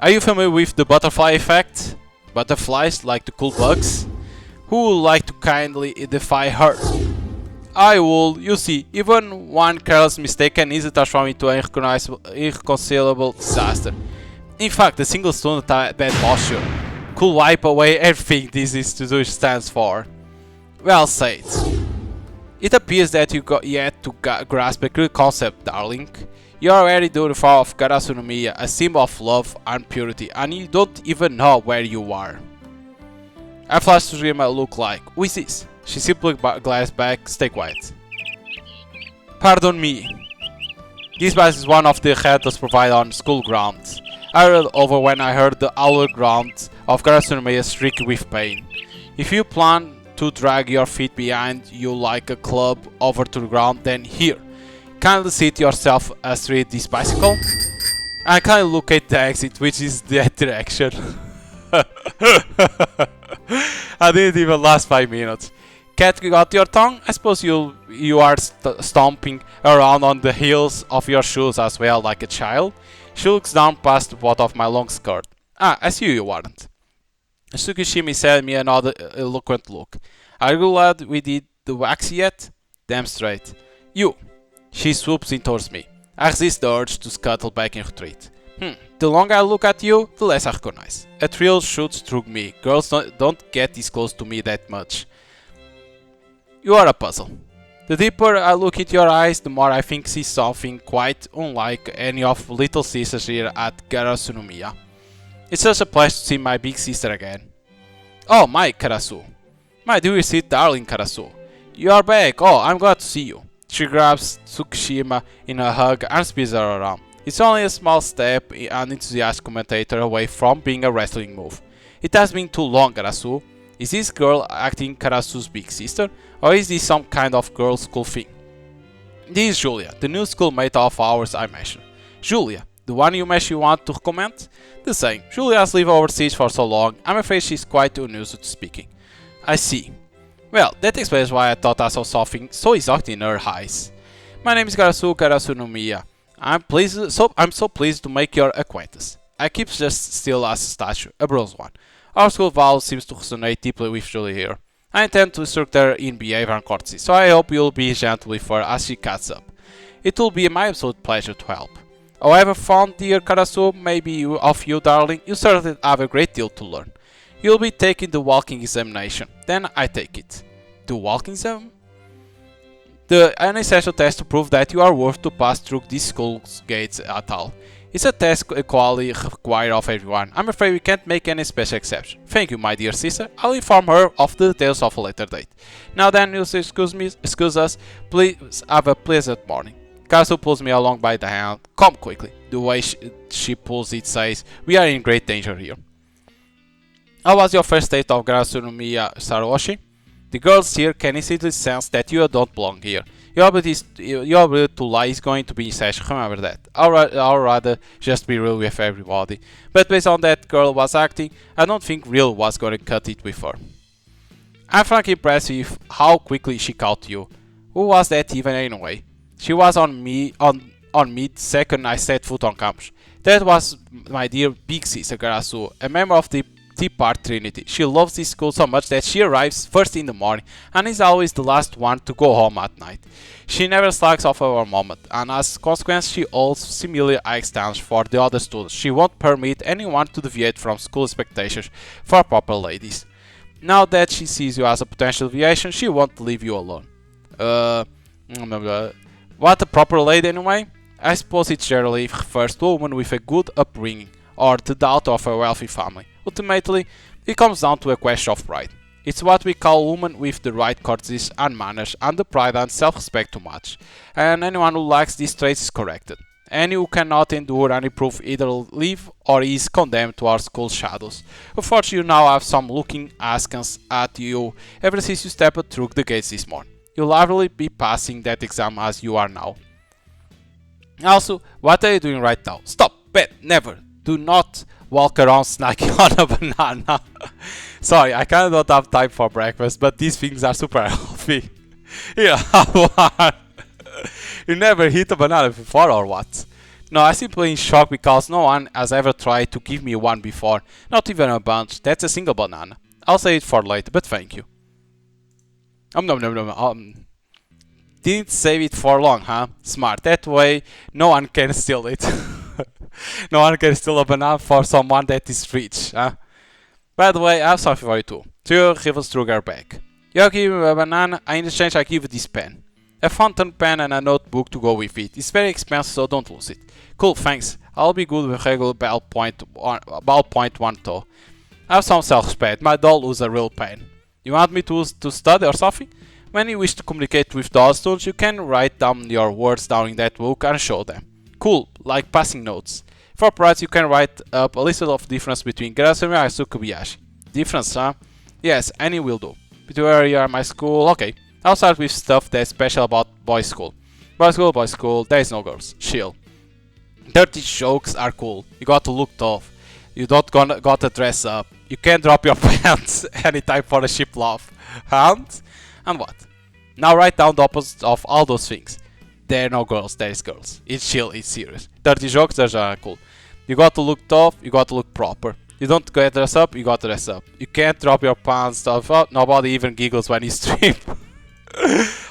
Are you familiar with the butterfly effect? Butterflies, like the cool bugs? Who would like to kindly defy her? I will. You see, even one careless mistake can easily transform into an irreconcilable disaster. In fact, a single student bad posture could wipe away everything this institution stands for. Well said. It appears that you got yet to grasp a clear concept, darling. You are already doing the fall of Garasunomiya, a symbol of love and purity, and you don't even know where you are. I flashed to Rima look like. Who is this? She simply glanced back, stay quiet. Pardon me. This bus is one of the rentals provided on school grounds. I rolled over when I heard the hollow ground of Garasunomiya shriek with pain. If you plan to drag your feet behind you like a club over to the ground, then here. Kindly seat yourself astride this bicycle. I kindly look at the exit, which is that direction. I didn't even last 5 minutes. Cat got your tongue? I suppose you are stomping around on the heels of your shoes as well, like a child. She looks down past the bottom of my long skirt. Ah, I see you weren't. Tsukishima sent me another eloquent look. Are you glad we did the wax yet? Damn straight. You. She swoops in towards me. I resist the urge to scuttle back in retreat. The longer I look at you, the less I recognize. A thrill shoots through me. Girls don't get this close to me that much. You are a puzzle. The deeper I look into your eyes, the more I think see something quite unlike any of the little sisters here at Garasunomiya. It's such a pleasure to see my big sister again. Oh, my Karasu. My dear sweet darling Karasu. You are back. Oh, I'm glad to see you. She grabs Tsukishima in a hug and spins her around. It's only a small step, an enthusiastic commentator, away from being a wrestling move. It has been too long, Karasu. Is this girl acting Karasu's big sister, or is this some kind of girls' school thing? This is Julia, the new schoolmate of ours I mentioned. Julia, the one you want to recommend? The same. Julia has lived overseas for so long, I'm afraid she's quite unused to speaking. I see. Well, that explains why I thought I saw something so exotic in her eyes. My name is Karasu no Miya. I'm so pleased to make your acquaintance. I keep just still as a statue, a bronze one. Our school vow seems to resonate deeply with Julie here. I intend to instruct her in behavior and courtesy, so I hope you'll be gentle with her as she catches up. It will be my absolute pleasure to help. However fond, dear Karasu, of you, darling, you certainly have a great deal to learn. You'll be taking the walking examination. Then I take it. The walking exam? An essential test to prove that you are worth to pass through this school's gates at all. It's a test equally required of everyone. I'm afraid we can't make any special exception. Thank you, my dear sister. I'll inform her of the details of a later date. Now then, you'll excuse us. Please have a pleasant morning. Karasu pulls me along by the hand. Come quickly. The way she pulls it says, we are in great danger here. How was your first date of Garasunomiya Saroshi? The girls here can easily sense that you don't belong here. Your ability to lie is going to be essential, remember that. I'll rather just be real with everybody. But based on that girl was acting, I don't think real was going to cut it with her. I'm frankly impressed with how quickly she caught you. Who was that even anyway? She was on me the second I set foot on campus. That was my dear big sister Garasu, a member of the T-Part Trinity. She loves this school so much that she arrives first in the morning and is always the last one to go home at night. She never slacks off our moment, and as a consequence she also similarly high standards for the other students. She won't permit anyone to deviate from school expectations for proper ladies. Now that she sees you as a potential deviation, she won't leave you alone. What a proper lady anyway? I suppose it generally refers to a woman with a good upbringing, or the daughter of a wealthy family. Ultimately, it comes down to a question of pride. It's what we call a woman with the right courtesies and manners and the pride and self-respect to match. And anyone who lacks these traits is corrected. Any who cannot endure any proof either live or is condemned to our school's shadows. Unfortunately, you now have some looking askance at you ever since you stepped through the gates this morning. You'll likely be passing that exam as you are now. Also, what are you doing right now? Stop! Bet! Never! Do not walk around snacking on a banana. Sorry, I kinda don't have time for breakfast, but these things are super healthy. Here, have one. You never hit a banana before or what? No, I'm simply in shock because no one has ever tried to give me one before. Not even a bunch. That's a single banana. I'll save it for later, but thank you. Didn't save it for long, huh? Smart. That way, no one can steal it. No one can steal a banana for someone that is rich, huh? By the way, I have something for you too. Two rivals through our bag. You give me a banana, and in exchange I give you this pen. A fountain pen and a notebook to go with it. It's very expensive, so don't lose it. Cool, thanks. I'll be good with regular ballpoint one though. I have some self-respect. My doll lose a real pen. You want me to study or something? When you wish to communicate with the students, you can write down your words down in that book and show them. Cool, like passing notes. For price, you can write up a list of difference between Garasumi and Sukubayashi. Difference, huh? Yes, any will do. Between where you are my school, okay. I'll start with stuff that's special about boys' school. Boys' school, there is no girls. Chill. Dirty jokes are cool. You got to look tough. You don't got to dress up. You can't drop your pants anytime for a ship laugh. And what? Now write down the opposite of all those things. There are no girls, there is girls. It's chill, it's serious. Dirty jokes, those are cool. You got to look tough, you got to look proper. You don't get dress up, you got to dress up. You can't drop your pants, stuff up. Nobody even giggles when you strip.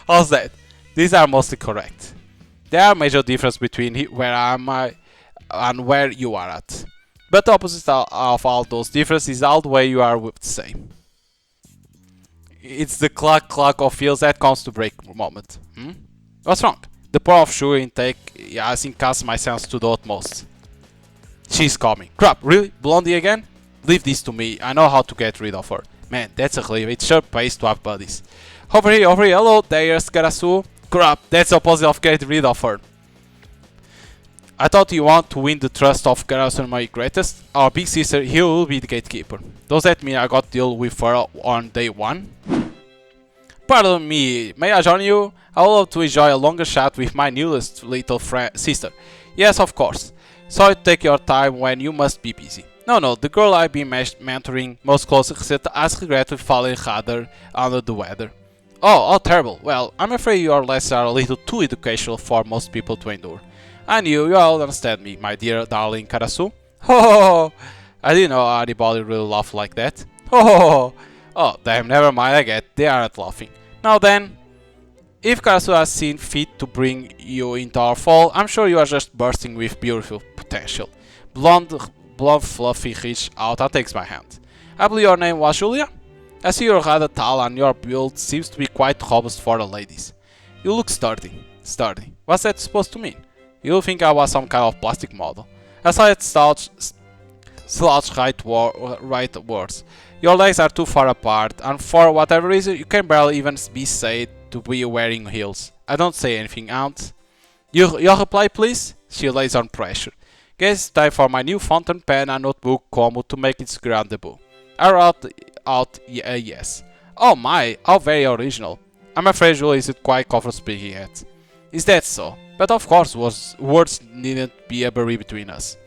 How's that? These are mostly correct. There are major differences between where am I and where you are at. But the opposite of all those differences is all the way you are with the same. It's the cluck of feels that comes to break moment. What's wrong? The power of sugar intake has enhanced my sense to the utmost. She's coming. Crap, really? Blondie again? Leave this to me, I know how to get rid of her. Man, that's a relief, it sure pays to have buddies. Over here, hello, there's Karasu. Crap, that's the opposite of get rid of her. I thought you want to win the trust of Karasu, my greatest. Our big sister, he will be the gatekeeper. Does that mean I got to deal with her on day one? Pardon me, may I join you? I would love to enjoy a longer chat with my newest little sister. Yes, of course. Sorry to take your time when you must be busy. No, the girl I've been mentoring most closely has regretfully fallen rather under the weather. Oh, terrible. Well, I'm afraid your lessons are a little too educational for most people to endure. I knew you all understand me, my dear darling Karasu. Oh, I didn't know anybody really laughed like that. Oh, damn, never mind, I get they aren't laughing. Now then, if Karasu has seen fit to bring you into our fall, I'm sure you are just bursting with beautiful potential. Blonde, fluffy, reach out and takes my hand. I believe your name was Julia? I see you're rather tall and your build seems to be quite robust for the ladies. You look sturdy. Sturdy. What's that supposed to mean? You'll think I was some kind of plastic model. I saw it slouch right words. Your legs are too far apart, and for whatever reason, you can barely even be said to be wearing heels. I don't say anything, aunt. Your reply, please? She lays on pressure. Guess it's time for my new fountain pen and notebook combo to make its grand debut. I wrote out a yes. Oh my, how very original. I'm afraid Julie isn't quite comfortable speaking yet. Is that so? But of course, words needn't be a barrier between us.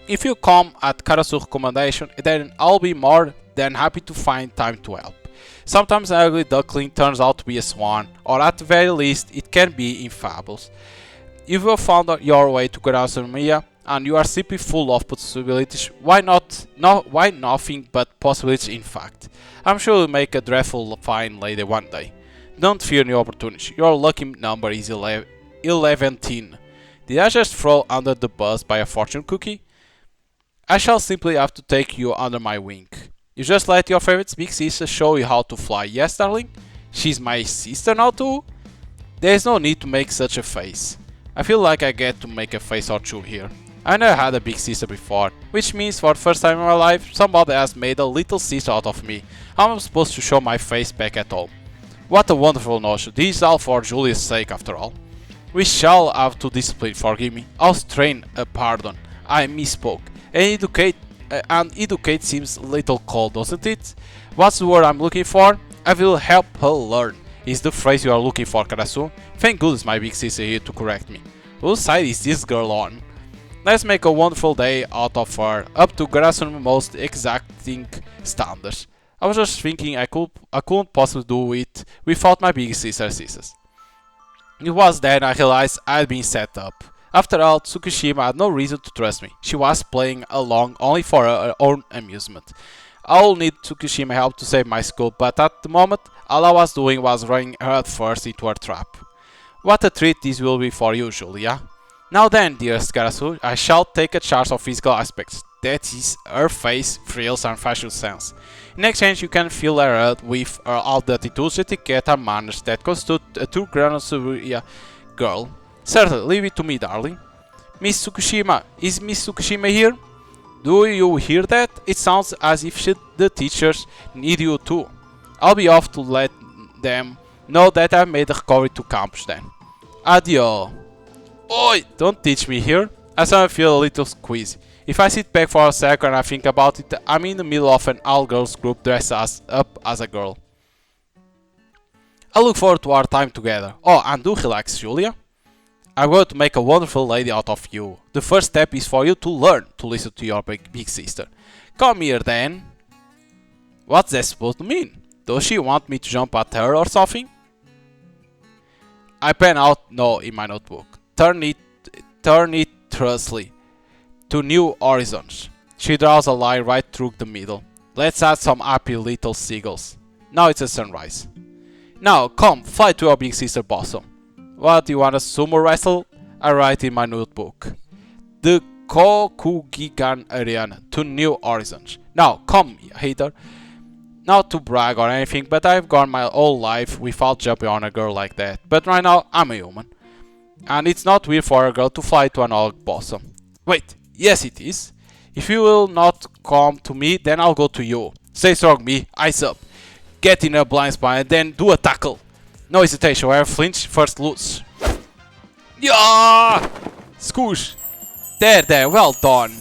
If you come at Karasu's recommendation, then I'll be more than happy to find time to help. Sometimes an ugly duckling turns out to be a swan, or at the very least, it can be in fables. If you have found your way to Karasunomiya, and you are simply full of possibilities, why nothing but possibilities in fact? I'm sure you'll make a dreadful fine lady one day. Don't fear new opportunities, your lucky number is 11. Did I just throw under the bus by a fortune cookie? I shall simply have to take you under my wing. You just let your favorite big sister show you how to fly, yes darling? She's my sister now too? There's no need to make such a face. I feel like I get to make a face or two here. I never had a big sister before, which means for the first time in my life, somebody has made a little sister out of me. How am I supposed to show my face back at home? What a wonderful notion, this is all for Julia's sake after all. We shall have to discipline, forgive me. I'll strain a pardon. I misspoke. And educate seems a little cold, doesn't it? What's the word I'm looking for? I will help her learn. Is the phrase you are looking for, Karasu? Thank goodness my big sister here to correct me. Whose side is this girl on? Let's make a wonderful day out of her, up to Karasu's most exacting standards. I was just thinking I couldn't possibly do it without my big sister sisters. It was then I realized I had been set up. After all, Tsukishima had no reason to trust me. She was playing along only for her own amusement. I'll need Tsukishima help to save my school, but at the moment, all I was doing was running her first into her trap. What a treat this will be for you, Julia. Now then, dearest Karasu, I shall take a charge of physical aspects. That is, her face, frills and fashion sense. In exchange, you can fill her out with all the attitudes, etiquette and manners that constitute a true Karasuya girl. Certainly, leave it to me, darling. Miss Tsukushima, is Miss Tsukushima here? Do you hear that? It sounds as if the teachers need you too. I'll be off to let them know that I've made a recovery to campus then. Adio. Oi, don't teach me here. I suddenly feel a little squeezy. If I sit back for a second and I think about it, I'm in the middle of an all-girls group dressed up as a girl. I look forward to our time together. Oh, and do relax, Julia. I'm going to make a wonderful lady out of you. The first step is for you to learn to listen to your big sister. Come here then. What's that supposed to mean? Does she want me to jump at her or something? I pen out no in my notebook. Turn it thusly. To new horizons. She draws a line right through the middle. Let's add some happy little seagulls. Now it's a sunrise. Now, come, fly to your big sister bosom. What, do you want a sumo wrestle? I write in my notebook. The Kokugigan Arena to new horizons. Now, come, hater. Not to brag or anything, but I've gone my whole life without jumping on a girl like that. But right now, I'm a human. And it's not weird for a girl to fly to an old bosom. Wait, yes it is. If you will not come to me, then I'll go to you. Stay strong, me, eyes up. Get in a blind spot and then do a tackle. No hesitation, where flinch, first loose. Yeah! Scoosh! There, well done.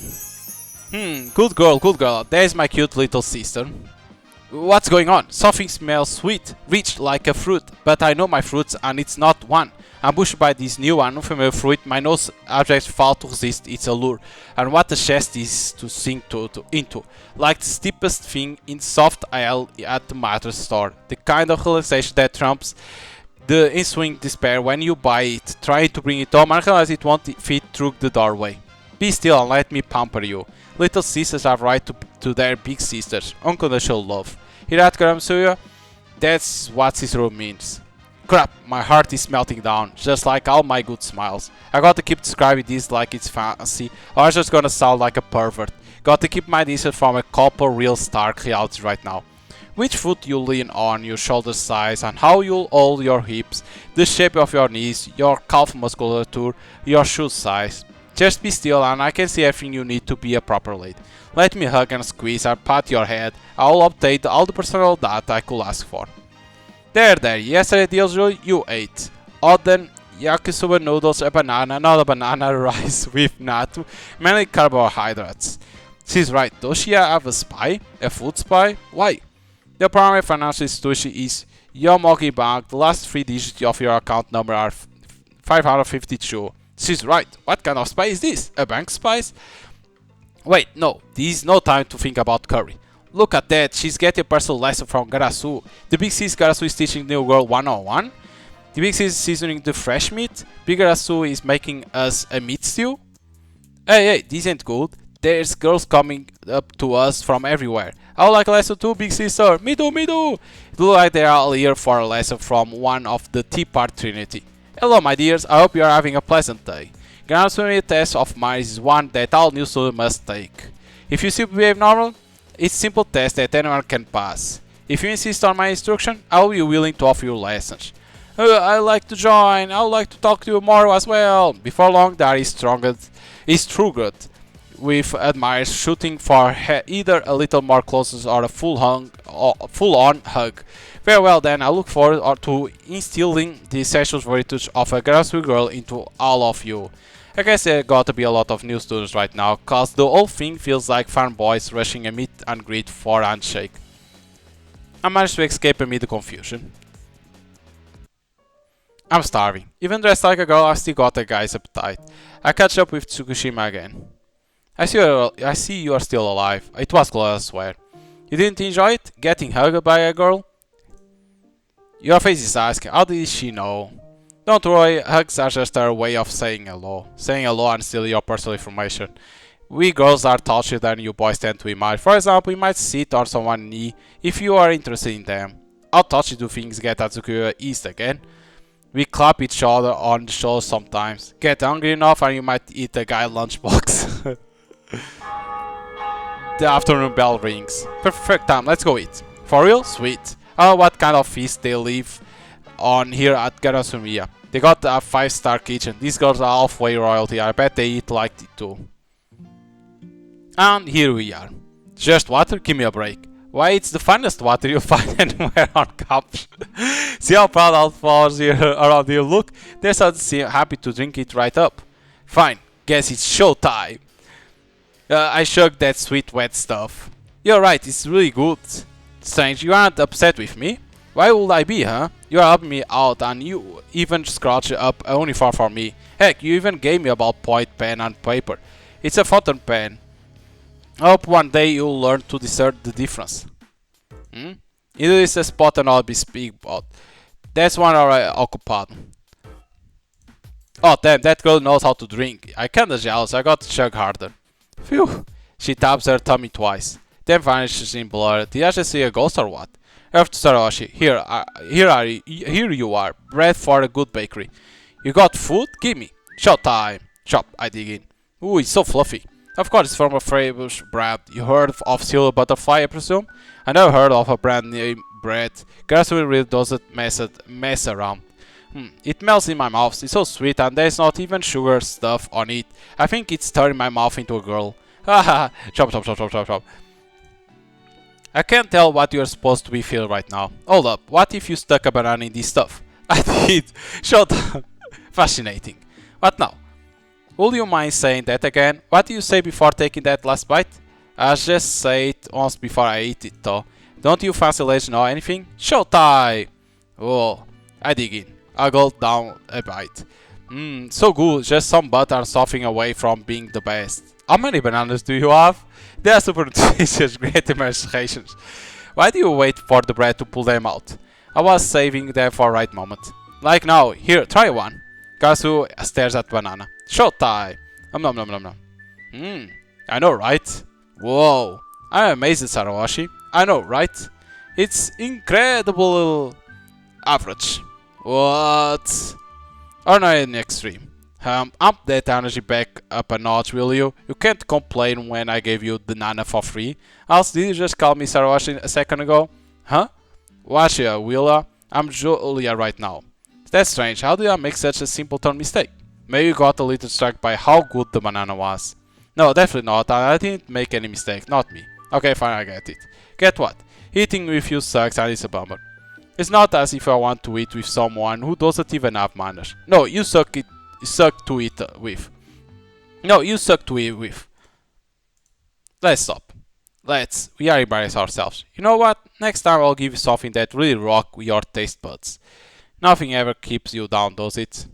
Good girl. There's my cute little sister. What's going on? Something smells sweet, rich like a fruit, but I know my fruits and it's not one. Ambushed by this new and unfamiliar fruit, my nose objects failed to resist its allure, and what a chest is to sink into, like the steepest thing in soft aisle at the mattress store, the kind of relaxation that trumps the ensuing despair when you buy it, trying to bring it home and realize it won't fit through the doorway. Be still and let me pamper you. Little sisters have right to their big sisters, unconditional love. Here at Karamsuya, that's what Cicero means. Crap, my heart is melting down, just like all my good smiles. I gotta keep describing this like it's fancy, or I'm just gonna sound like a pervert. Gotta keep my distance from a couple real stark realities right now. Which foot you lean on, your shoulder size, and how you hold your hips, the shape of your knees, your calf musculature, your shoe size. Just be still and I can see everything you need to be a proper lady. Let me hug and squeeze and pat your head. I'll update all the personal data I could ask for. There, yesterday deals you ate. Oden, yakisoba noodles, a banana, not a banana, rice with natto, mainly carbohydrates. She's right, does she have a spy? A food spy? Why? The primary financial institution is Yomogi Bank, the last 3 digits of your account number are 552. She's right, what kind of spy is this? A bank spy? Wait, no, this is no time to think about curry. Look at that, she's getting a personal lesson from Garasu. The Big Sis Garasu is teaching New Girl 101. The Big Sis is seasoning the fresh meat. Big Garasu is making us a meat stew. Hey, this ain't good. There's girls coming up to us from everywhere. I would like a lesson too, Big Sister. Me too. It looks like they are all here for a lesson from one of the Tea-Part Trinity. Hello my dears, I hope you are having a pleasant day. Granasumi test of mine is one that all new students must take. If you still behave normal, it's a simple test that anyone can pass. If you insist on my instruction, I will be willing to offer you lessons. I'd like to join, I would like to talk to you more as well. Before long, there is Trugud, with admirers shooting for either a little more closeness or a full-on hug. Very well then, I look forward to instilling the essential virtues of a grassroots girl into all of you. I guess there got to be a lot of new students right now, cause the whole thing feels like fanboys rushing a meet and greet for a handshake. I managed to escape amid the confusion. I'm starving. Even dressed like a girl, I still got a guy's appetite. I catch up with Tsukushima again. I see you are still alive. It was close, I swear. You didn't enjoy it? Getting hugged by a girl? Your face is asking, how did she know? Don't worry, hugs are just our way of saying hello. Saying hello and stealing your personal information. We girls are touchier than you boys tend to imagine. For example, you might sit on someone's knee if you are interested in them. How touchy do things get at Tsukuya East again? We clap each other on the shoulder sometimes. Get hungry enough and you might eat a guy lunchbox. The afternoon bell rings. Perfect time, let's go eat. For real? Sweet. I don't know what kind of feast they live on here at Garasumiya. They got a 5-star kitchen. These girls are halfway royalty. I bet they eat like it too. And here we are. Just water? Give me a break. Why, it's the finest water you'll find anywhere on cups. See how proud all flowers here around here look? They're so happy to drink it right up. Fine, guess it's showtime. I shook that sweet wet stuff. You're right, it's really good. Strange, you aren't upset with me? Why would I be, huh? You are helping me out and you even scratched up a uniform for me. Heck, you even gave me a ballpoint pen and paper. It's a fountain pen. I hope one day you'll learn to discern the difference. It is a spot and I'll be speaking about. That's one already occupied. Oh damn, that girl knows how to drink. I kinda jealous, I got to chug harder. Phew. She taps her tummy twice. Then vanishes in blur. Did I just see a ghost or what? After Saroshi, here you are. Bread for a good bakery. You got food? Give me. Showtime. Chop, I dig in. Ooh, it's so fluffy. Of course, it's from a French brand. You heard of Silver Butterfly, I presume? I never heard of a brand named bread. Garasuri really doesn't mess around. It melts in my mouth. It's so sweet and there's not even sugar stuff on it. I think it's turning my mouth into a girl. Haha, chop, chop, chop, chop, chop, chop. I can't tell what you're supposed to be feeling right now. Hold up, what if you stuck a banana in this stuff? I did. Shut up. Fascinating. What now? Would you mind saying that again? What did you say before taking that last bite? I just say it once before I eat it though. Don't you fancy legend or anything? Showtime! Oh, I dig in. I go down a bite. Mmm, so good, just some butter and something away from being the best. How many bananas do you have? They are super nutritious, great demonstrations. Why do you wait for the bread to pull them out? I was saving them for right moment. Like now, here, try one. Kasu stares at banana. Showtime! Nom nom nom nom. Mmm, I know, right? Whoa, I'm amazed, Sarawashi. I know, right? It's incredible average. What? Or not in extreme. Up that energy back up a notch, will you? You can't complain when I gave you the nana for free. Else, did you just call me Sarawashi a second ago? Huh? Washia, Willa? I'm Julia right now. That's strange. How did I make such a simpleton mistake? Maybe you got a little struck by how good the banana was. No, definitely not. I didn't make any mistake. Not me. Okay, fine, I get it. Get what? Eating with you sucks and it's a bummer. It's not as if I want to eat with someone who doesn't even have manners. No, you suck it. You suck to eat with. No, you suck to eat with. Let's stop. We are embarrassing ourselves. You know what? Next time I'll give you something that really rock your taste buds. Nothing ever keeps you down, does it?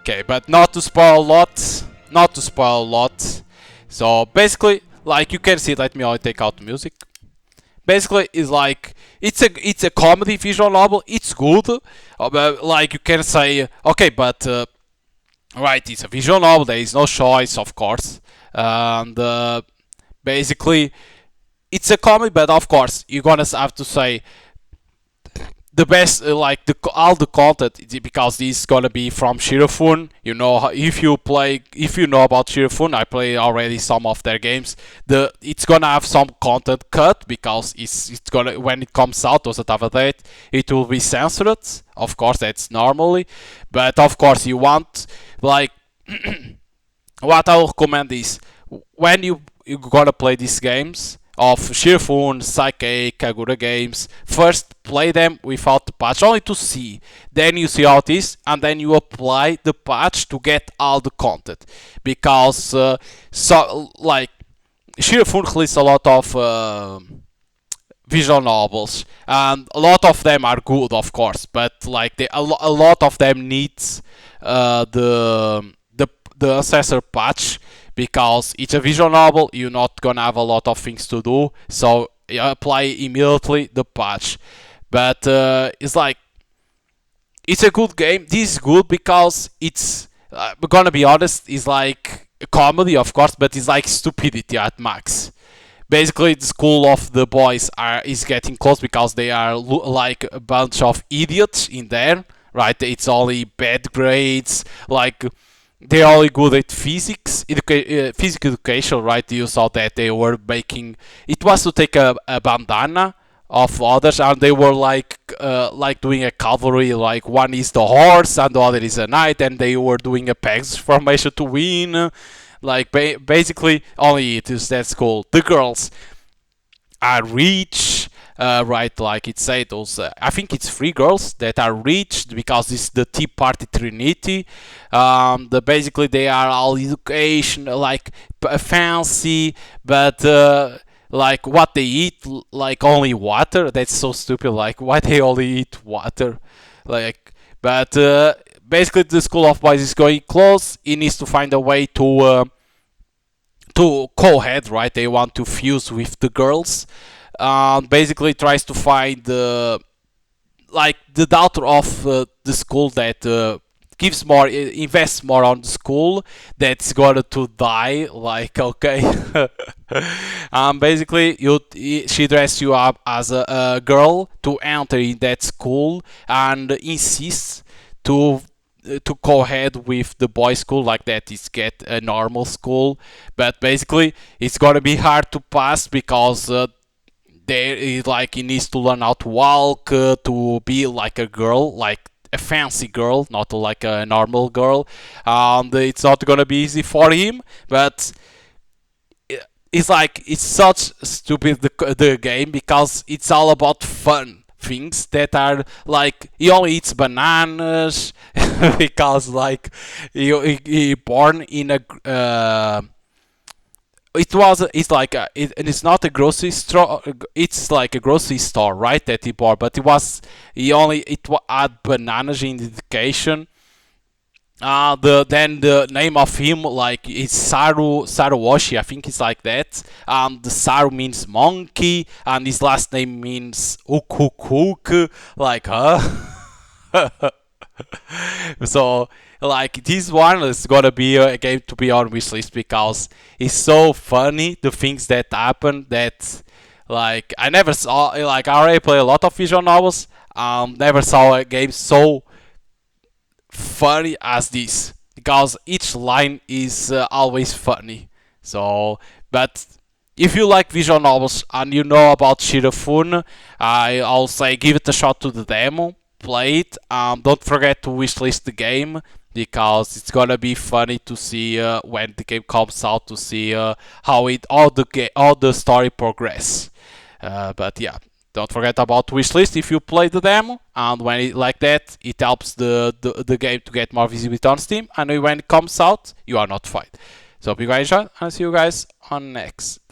Okay, but not to spoil a lot. Not to spoil a lot. So basically, like you can see, let me only take out the music. Basically, it's like it's a comedy visual novel. It's good, but like you can say, okay, but right, it's a visual novel. There is no choice, of course, and basically, it's a comedy. But of course, you're gonna have to say the best, like all the content, because this is gonna be from Shirofun. You know, if you know about Shirofun, I play already some of their games. It's gonna have some content cut because it's gonna, when it comes out, doesn't have a date, it will be censored. Of course, that's normally, but of course you want, like, what I will recommend is when you gonna play these games of Shirfun, Psyche, Kagura games, first play them without the patch, only to see. Then you see how it is, and then you apply the patch to get all the content. Because, so, like, Shirfun released a lot of visual novels, and a lot of them are good, of course, but like a lot of them needs the assessor patch, because it's a visual novel. You're not gonna have a lot of things to do, so you apply immediately the patch. But it's like, it's a good game. This is good because it's, we're gonna be honest, it's like a comedy, of course, but it's like stupidity at max. Basically, the school of the boys is getting close because they are like a bunch of idiots in there, right? It's only bad grades, like they're only good at physics, physics education, right? You saw that they were making, it was to take a bandana of others, and they were like doing a cavalry, like one is the horse and the other is a knight, and they were doing a pegs formation to win. Like basically only it is that school. The girls are rich, right? Like it said, those I think it's three girls that are rich because it's the Tea Party Trinity. Basically they are all education, like fancy, but like what they eat, like only water. That's so stupid. Like why they only eat water, like. But basically the school of boys is going close. He needs to find a way to co-head, right? They want to fuse with the girls. Basically tries to find like the daughter of the school that gives more, invests more on the school, that's going to die. Like, okay. Basically she dressed you up as a girl to enter in that school and insists to co-head with the boys school, like that is get a normal school. But basically it's gonna be hard to pass because like he needs to learn how to walk, to be like a girl, like a fancy girl, not like a normal girl. And it's not gonna be easy for him, but it's like, it's such stupid the game, because it's all about fun things that are like, he only eats bananas because like he born in it's like and it's not a grocery store. It's like a grocery store, right? That he bought, but had bananas in the indication. The name of him like is Saruoshi, I think it's like that. The Saru means monkey, and his last name means Ukukuk, like huh. So like this one is gonna be a game to be on wishlist because it's so funny the things that happen that like I never saw like I already play a lot of visual novels. Never saw a game so funny as this because each line is always funny. So, but if you like visual novels and you know about Shirafune, I'll say give it a shot to the demo, play it. Don't forget to wishlist the game because it's gonna be funny to see when the game comes out to see how it all the story progress. But yeah, don't forget about wishlist if you play the demo, and when it like that, it helps the game to get more visibility on Steam. And when it comes out, you are notified. So hope you guys enjoy, and see you guys on next day.